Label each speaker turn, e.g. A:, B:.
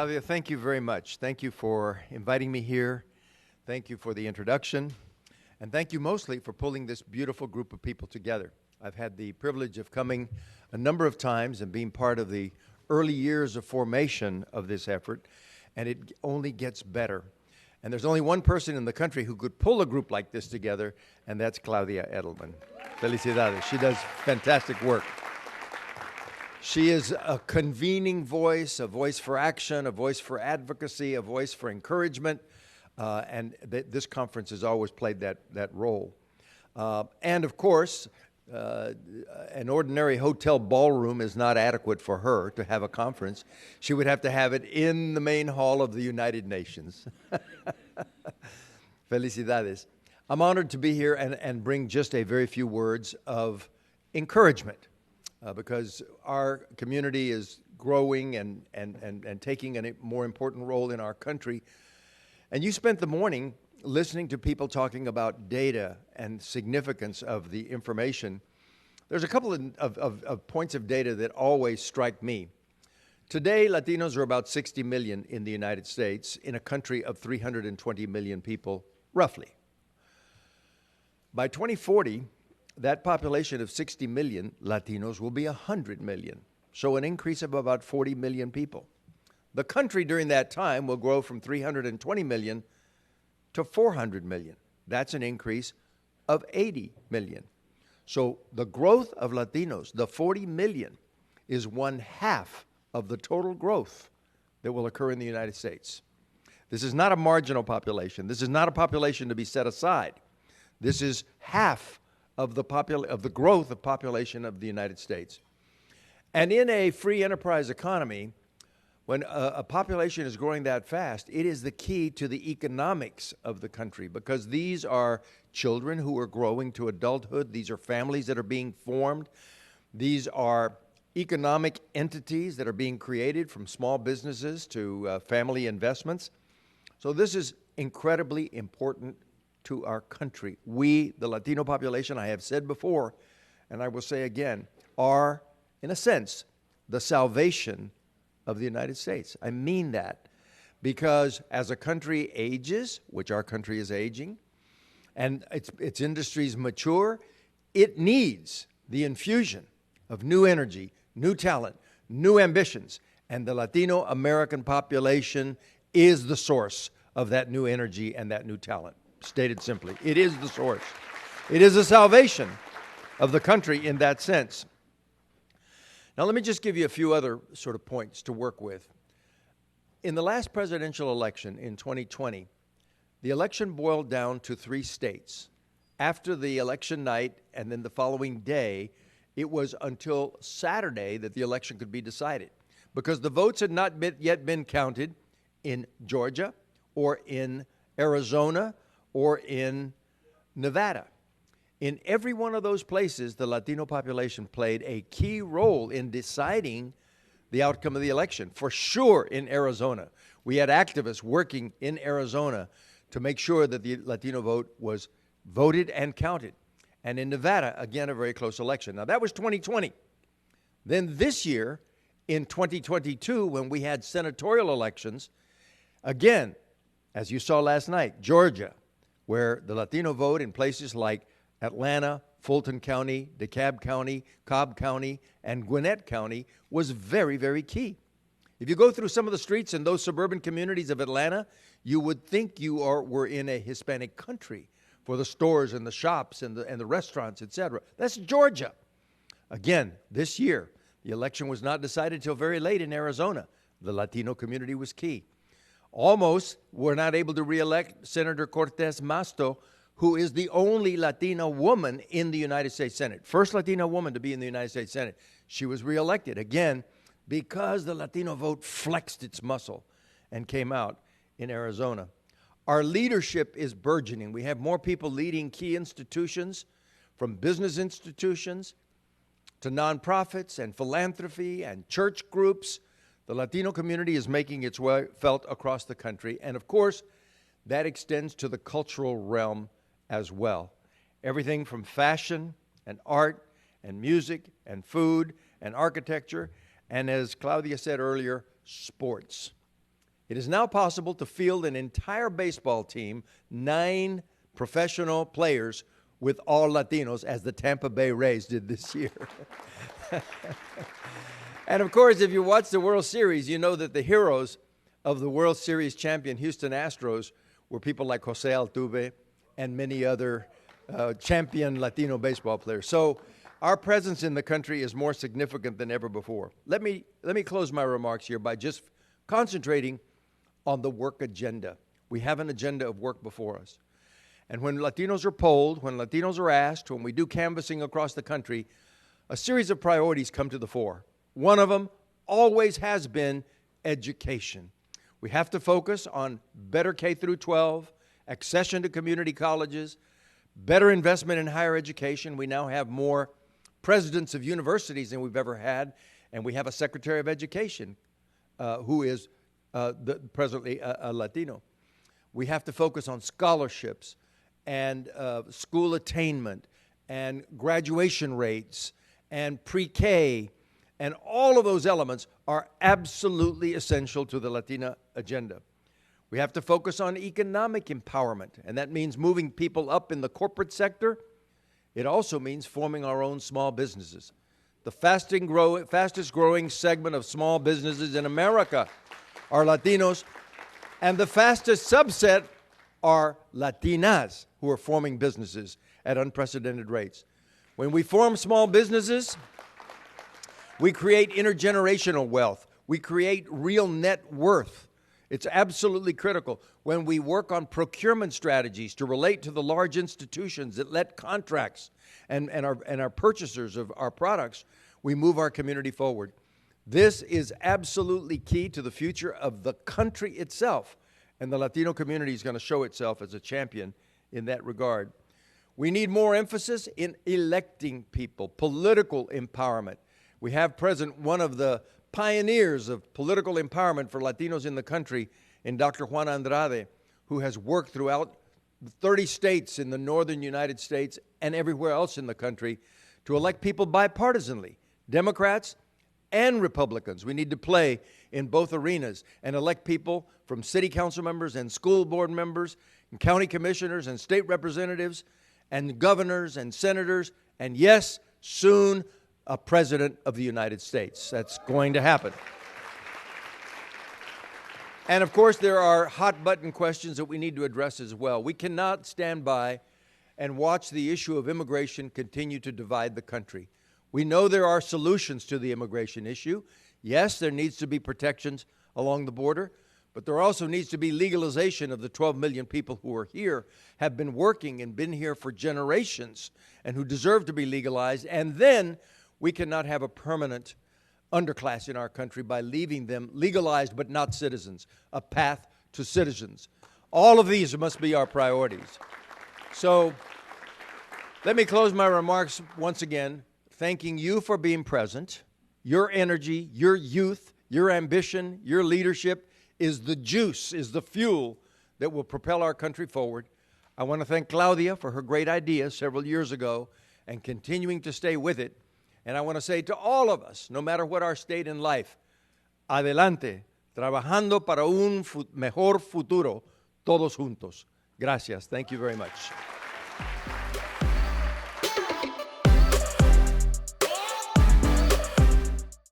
A: Claudia, thank you very much. Thank you for inviting me here. Thank you for the introduction. And thank you mostly for pulling this beautiful group of people together. I've had the privilege of coming a number of times and being part of the early years of formation of this effort, and it only gets better. And there's only one person in the country who could pull a group like this together, and that's Claudia Edelman. Felicidades. She does fantastic work. She is a convening voice, a voice for action, a voice for advocacy, a voice for encouragement, and this conference has always played that role. And of course, an ordinary hotel ballroom is not adequate for her to have a conference. She would have to have it in the main hall of the United Nations. Felicidades. I'm honored to be here and bring just a very few words of encouragement. Because our community is growing and taking a more important role in our country. And you spent the morning listening to people talking about data and significance of the information. There's a couple of points of data that always strike me. Today, Latinos are about 60 million in the United States, in a country of 320 million people, roughly. By 2040, that population of 60 million Latinos will be 100 million, so an increase of about 40 million people. The country during that time will grow from 320 million to 400 million. That's an increase of 80 million. So the growth of Latinos, the 40 million, is 1/2 of the total growth that will occur in the United States. This is not a marginal population. This is not a population to be set aside. This is half of the growth of population of the United States. And in a free enterprise economy, when a population is growing that fast, it is the key to the economics of the country, because these are children who are growing to adulthood. These are families that are being formed. These are economic entities that are being created, from small businesses to family investments. So this is incredibly important to our country. We, the Latino population, I have said before, and I will say again, are, in a sense, the salvation of the United States. I mean that, because as a country ages, which our country is aging, and its industries mature, it needs the infusion of new energy, new talent, new ambitions, and the Latino American population is the source of that new energy and that new talent. Stated simply, it is the source. It is the salvation of the country in that sense. Now, let me just give you a few other sort of points to work with. In the last presidential election in 2020, the election boiled down to 3 states. After the election night and then the following day, it was until Saturday that the election could be decided, because the votes had not yet been counted in Georgia or in Arizona or in Nevada. In every one of those places, the Latino population played a key role in deciding the outcome of the election. For sure in Arizona, we had activists working in Arizona to make sure that the Latino vote was voted and counted. And in Nevada, again, a very close election. Now, that was 2020. Then this year, in 2022, when we had senatorial elections, again, as you saw last night, Georgia, where the Latino vote in places like Atlanta, Fulton County, DeKalb County, Cobb County, and Gwinnett County was very, very key. If you go through some of the streets in those suburban communities of Atlanta, you would think you were in a Hispanic country for the stores and the shops and the restaurants, etc. That's Georgia. Again, this year, the election was not decided till very late in Arizona. The Latino community was key. Almost were not able to reelect Senator Cortez Masto, who is the only Latina woman in the United States Senate. First Latina woman to be in the United States Senate. She was reelected, again, because the Latino vote flexed its muscle and came out in Arizona. Our leadership is burgeoning. We have more people leading key institutions, from business institutions to nonprofits and philanthropy and church groups. The Latino community is making its way felt across the country. And of course, that extends to the cultural realm as well. Everything from fashion and art and music and food and architecture, and as Claudia said earlier, sports. It is now possible to field an entire baseball team, 9 professional players with all Latinos, as the Tampa Bay Rays did this year. And of course, if you watch the World Series, you know that the heroes of the World Series champion Houston Astros were people like Jose Altuve and many other champion Latino baseball players. So our presence in the country is more significant than ever before. Let me close my remarks here by just concentrating on the work agenda. We have an agenda of work before us. And when Latinos are polled, when Latinos are asked, when we do canvassing across the country, a series of priorities come to the fore. One of them always has been education. We have to focus on better K through 12, accession to community colleges, better investment in higher education. We now have more presidents of universities than we've ever had, and we have a Secretary of Education who is presently a Latino. We have to focus on scholarships and school attainment and graduation rates and pre-K, and all of those elements are absolutely essential to the Latina agenda. We have to focus on economic empowerment, and that means moving people up in the corporate sector. It also means forming our own small businesses. The fastest growing segment of small businesses in America are Latinos, and the fastest subset are Latinas who are forming businesses at unprecedented rates. When we form small businesses, we create intergenerational wealth. We create real net worth. It's absolutely critical. When we work on procurement strategies to relate to the large institutions that let contracts and our purchasers of our products, we move our community forward. This is absolutely key to the future of the country itself, and the Latino community is going to show itself as a champion in that regard. We need more emphasis in electing people, political empowerment. We have present one of the pioneers of political empowerment for Latinos in the country in Dr. Juan Andrade, who has worked throughout 30 states in the northern United States and everywhere else in the country to elect people bipartisanly, Democrats and Republicans. We need to play in both arenas and elect people from city council members and school board members and county commissioners and state representatives and governors and senators, and yes, soon, a president of the United States. That's going to happen. And of course, there are hot-button questions that we need to address as well. We cannot stand by and watch the issue of immigration continue to divide the country. We know there are solutions to the immigration issue. Yes, there needs to be protections along the border, but there also needs to be legalization of the 12 million people who are here, have been working and been here for generations, and who deserve to be legalized. And then we cannot have a permanent underclass in our country by leaving them legalized but not citizens, a path to citizens. All of these must be our priorities. So let me close my remarks once again, thanking you for being present. Your energy, your youth, your ambition, your leadership is the juice, is the fuel that will propel our country forward. I want to thank Claudia for her great idea several years ago and continuing to stay with it. And I want to say to all of us, no matter what our state in life, adelante, trabajando para un mejor futuro, todos juntos. Gracias. Thank you very much.